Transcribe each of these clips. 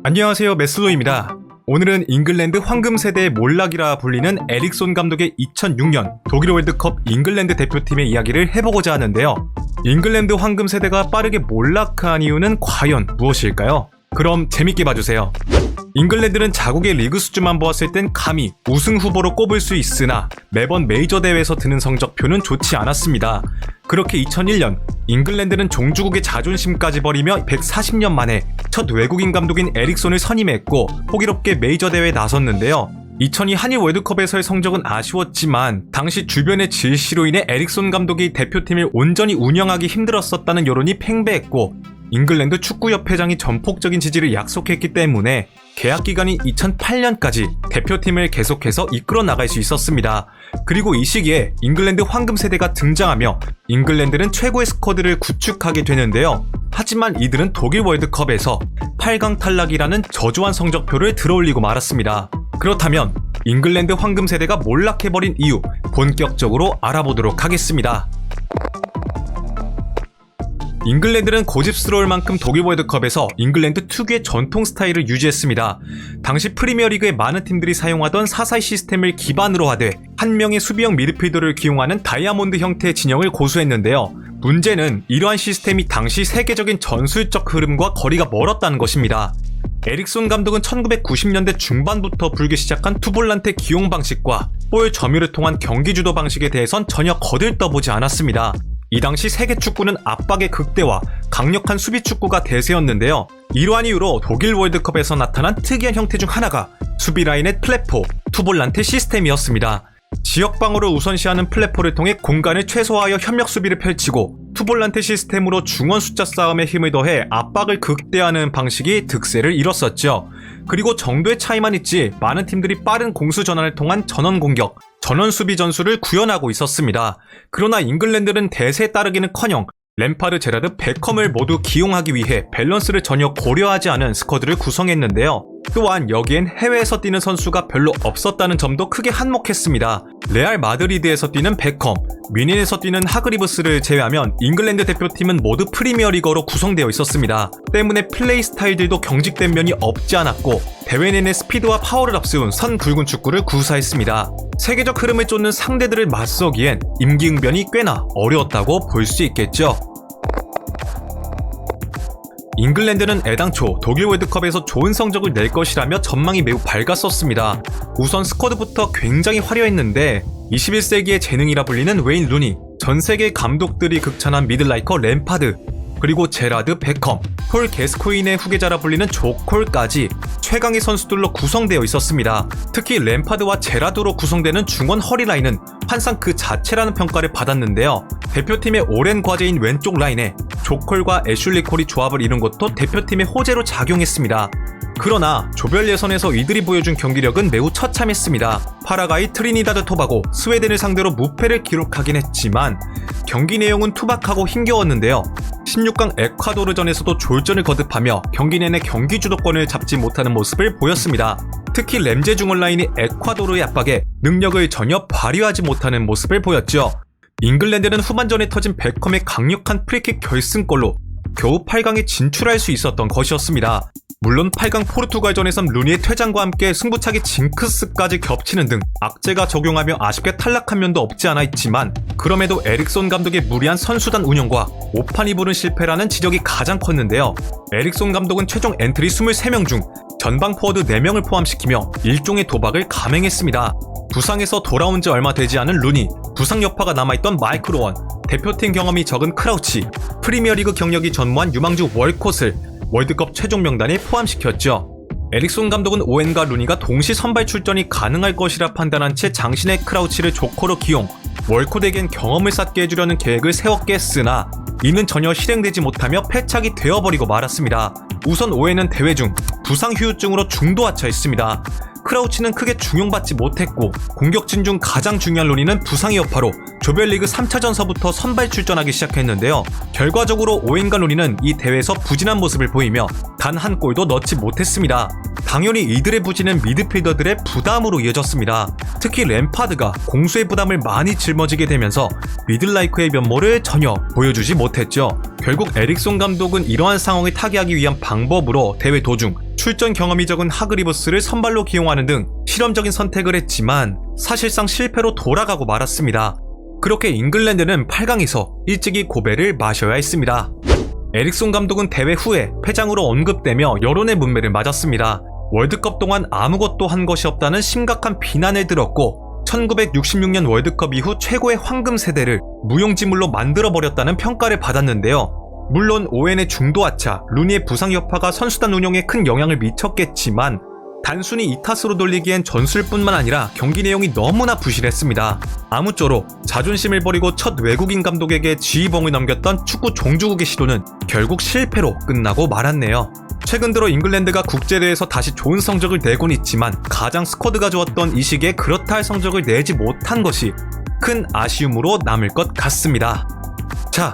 안녕하세요, 메슬로입니다. 오늘은 잉글랜드 황금세대의 몰락이라 불리는 에릭손 감독의 2006년 독일 월드컵 잉글랜드 대표팀의 이야기를 해보고자 하는데요. 잉글랜드 황금세대가 빠르게 몰락한 이유는 과연 무엇일까요? 그럼 재밌게 봐주세요. 잉글랜드는 자국의 리그 수준만 보았을 땐 감히 우승 후보로 꼽을 수 있으나 매번 메이저 대회에서 드는 성적표는 좋지 않았습니다. 그렇게 2001년 잉글랜드는 종주국의 자존심까지 버리며 140년 만에 첫 외국인 감독인 에릭손을 선임했고 호기롭게 메이저 대회에 나섰는데요. 2002 한일 월드컵에서의 성적은 아쉬웠지만 당시 주변의 질시로 인해 에릭손 감독이 대표팀을 온전히 운영하기 힘들었었다는 여론이 팽배했고 잉글랜드 축구협회장이 전폭적인 지지를 약속했기 때문에 계약 기간인 2008년까지 대표팀을 계속해서 이끌어 나갈 수 있었습니다. 그리고 이 시기에 잉글랜드 황금세대가 등장하며 잉글랜드는 최고의 스쿼드를 구축하게 되는데요. 하지만 이들은 독일 월드컵에서 8강 탈락이라는 저조한 성적표를 들어올리고 말았습니다. 그렇다면 잉글랜드 황금세대가 몰락해버린 이유 본격적으로 알아보도록 하겠습니다. 잉글랜드는 고집스러울 만큼 독일 월드컵에서 잉글랜드 특유의 전통 스타일을 유지했습니다. 당시 프리미어리그의 많은 팀들이 사용하던 4-4-2 시스템을 기반으로 하되 한 명의 수비형 미드필더를 기용하는 다이아몬드 형태의 진영을 고수했는데요. 문제는 이러한 시스템이 당시 세계적인 전술적 흐름과 거리가 멀었다는 것입니다. 에릭손 감독은 1990년대 중반부터 불기 시작한 투볼란테 기용 방식과 볼 점유를 통한 경기 주도 방식에 대해선 전혀 거들떠보지 않았습니다. 이 당시 세계 축구는 압박의 극대화, 강력한 수비 축구가 대세였는데요. 이러한 이유로 독일 월드컵에서 나타난 특이한 형태 중 하나가 수비 라인의 플랫포, 투볼란테 시스템이었습니다. 지역 방어를 우선시하는 플랫포를 통해 공간을 최소화하여 협력 수비를 펼치고 투볼란테 시스템으로 중원 숫자 싸움에 힘을 더해 압박을 극대화하는 방식이 득세를 이뤘었죠. 그리고 정도의 차이만 있지 많은 팀들이 빠른 공수 전환을 통한 전원 공격, 전원 수비 전술을 구현하고 있었습니다. 그러나 잉글랜드는 대세에 따르기는커녕 램파드, 제라드, 베컴을 모두 기용하기 위해 밸런스를 전혀 고려하지 않은 스쿼드를 구성했는데요. 또한 여기엔 해외에서 뛰는 선수가 별로 없었다는 점도 크게 한몫했습니다. 레알 마드리드에서 뛰는 베컴, 뮌헨에서 뛰는 하그리브스를 제외하면 잉글랜드 대표팀은 모두 프리미어리거로 구성되어 있었습니다. 때문에 플레이 스타일들도 경직된 면이 없지 않았고 대회 내내 스피드와 파워를 앞세운 선 굵은 축구를 구사했습니다. 세계적 흐름을 쫓는 상대들을 맞서기엔 임기응변이 꽤나 어려웠다고 볼 수 있겠죠. 잉글랜드는 애당초 독일 월드컵에서 좋은 성적을 낼 것이라며 전망이 매우 밝았었습니다. 우선 스쿼드부터 굉장히 화려했는데 21세기의 재능이라 불리는 웨인 루니, 전세계 감독들이 극찬한 미들라이커 램파드, 그리고 제라드, 베컴, 폴 게스코인의 후계자라 불리는 조콜까지 최강의 선수들로 구성되어 있었습니다. 특히 램파드와 제라드로 구성되는 중원 허리라인은 환상 그 자체라는 평가를 받았는데요. 대표팀의 오랜 과제인 왼쪽 라인에 조콜과 애슐리 콜이 조합을 이룬 것도 대표팀의 호재로 작용했습니다. 그러나 조별 예선에서 이들이 보여준 경기력은 매우 처참했습니다. 파라과이, 트리니다드 토바고, 스웨덴을 상대로 무패를 기록하긴 했지만 경기 내용은 투박하고 힘겨웠는데요. 16강 에콰도르전에서도 졸전을 거듭하며 경기 내내 경기 주도권을 잡지 못하는 모습을 보였습니다. 특히 램제 중원 라인이 에콰도르의 압박에 능력을 전혀 발휘하지 못하는 모습을 보였죠. 잉글랜드는 후반전에 터진 베컴의 강력한 프리킥 결승골로 겨우 8강에 진출할 수 있었던 것이었습니다. 물론 8강 포르투갈전에선 루니의 퇴장과 함께 승부차기 징크스까지 겹치는 등 악재가 적용하며 아쉽게 탈락한 면도 없지 않아 있지만 그럼에도 에릭손 감독의 무리한 선수단 운영과 5판 2부는 실패라는 지적이 가장 컸는데요. 에릭손 감독은 최종 엔트리 23명 중 전방 포워드 4명을 포함시키며 일종의 도박을 감행했습니다. 부상에서 돌아온 지 얼마 되지 않은 루니, 부상 여파가 남아있던 마이클 오원, 대표팀 경험이 적은 크라우치, 프리미어리그 경력이 전무한 유망주 월콧을 월드컵 최종 명단에 포함시켰죠. 에릭손 감독은 오웬과 루니가 동시 선발 출전이 가능할 것이라 판단한 채 장신의 크라우치를 조커로 기용, 월콧에겐 경험을 쌓게 해주려는 계획을 세웠겠으나 이는 전혀 실행되지 못하며 패착이 되어버리고 말았습니다. 우선 오웬은 대회 중 부상 후유증으로 중도 하차했습니다. 크라우치는 크게 중용받지 못했고 공격진 중 가장 중요한 루니는 부상의 여파로 조별리그 3차전서부터 선발 출전하기 시작했는데요. 결과적으로 오웬과 루니는 이 대회에서 부진한 모습을 보이며 단 한 골도 넣지 못했습니다. 당연히 이들의 부진은 미드필더들의 부담으로 이어졌습니다. 특히 램파드가 공수의 부담을 많이 짊어지게 되면서 미들라이크의 면모를 전혀 보여주지 못했죠. 결국 에릭손 감독은 이러한 상황을 타개하기 위한 방법으로 대회 도중 출전 경험이 적은 하그리브스를 선발로 기용하는 등 실험적인 선택을 했지만 사실상 실패로 돌아가고 말았습니다. 그렇게 잉글랜드는 8강에서 일찍이 고배를 마셔야 했습니다. 에릭손 감독은 대회 후에 회장으로 언급되며 여론의 문매를 맞았습니다. 월드컵 동안 아무것도 한 것이 없다는 심각한 비난을 들었고 1966년 월드컵 이후 최고의 황금 세대를 무용지물로 만들어버렸다는 평가를 받았는데요. 물론 오웬의 중도 하차, 루니의 부상 여파가 선수단 운영에 큰 영향을 미쳤겠지만 단순히 이 탓으로 돌리기엔 전술뿐만 아니라 경기 내용이 너무나 부실했습니다. 아무쪼록 자존심을 버리고 첫 외국인 감독에게 지휘봉을 넘겼던 축구 종주국의 시도는 결국 실패로 끝나고 말았네요. 최근 들어 잉글랜드가 국제대회에서 다시 좋은 성적을 내곤 있지만 가장 스쿼드가 좋았던 이 시기에 그렇다 할 성적을 내지 못한 것이 큰 아쉬움으로 남을 것 같습니다. 자,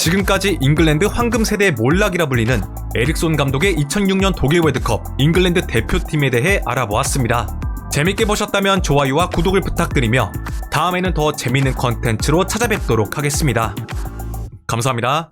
지금까지 잉글랜드 황금 세대의 몰락이라 불리는 에릭손 감독의 2006년 독일 월드컵 잉글랜드 대표팀에 대해 알아보았습니다. 재밌게 보셨다면 좋아요와 구독을 부탁드리며 다음에는 더 재밌는 컨텐츠로 찾아뵙도록 하겠습니다. 감사합니다.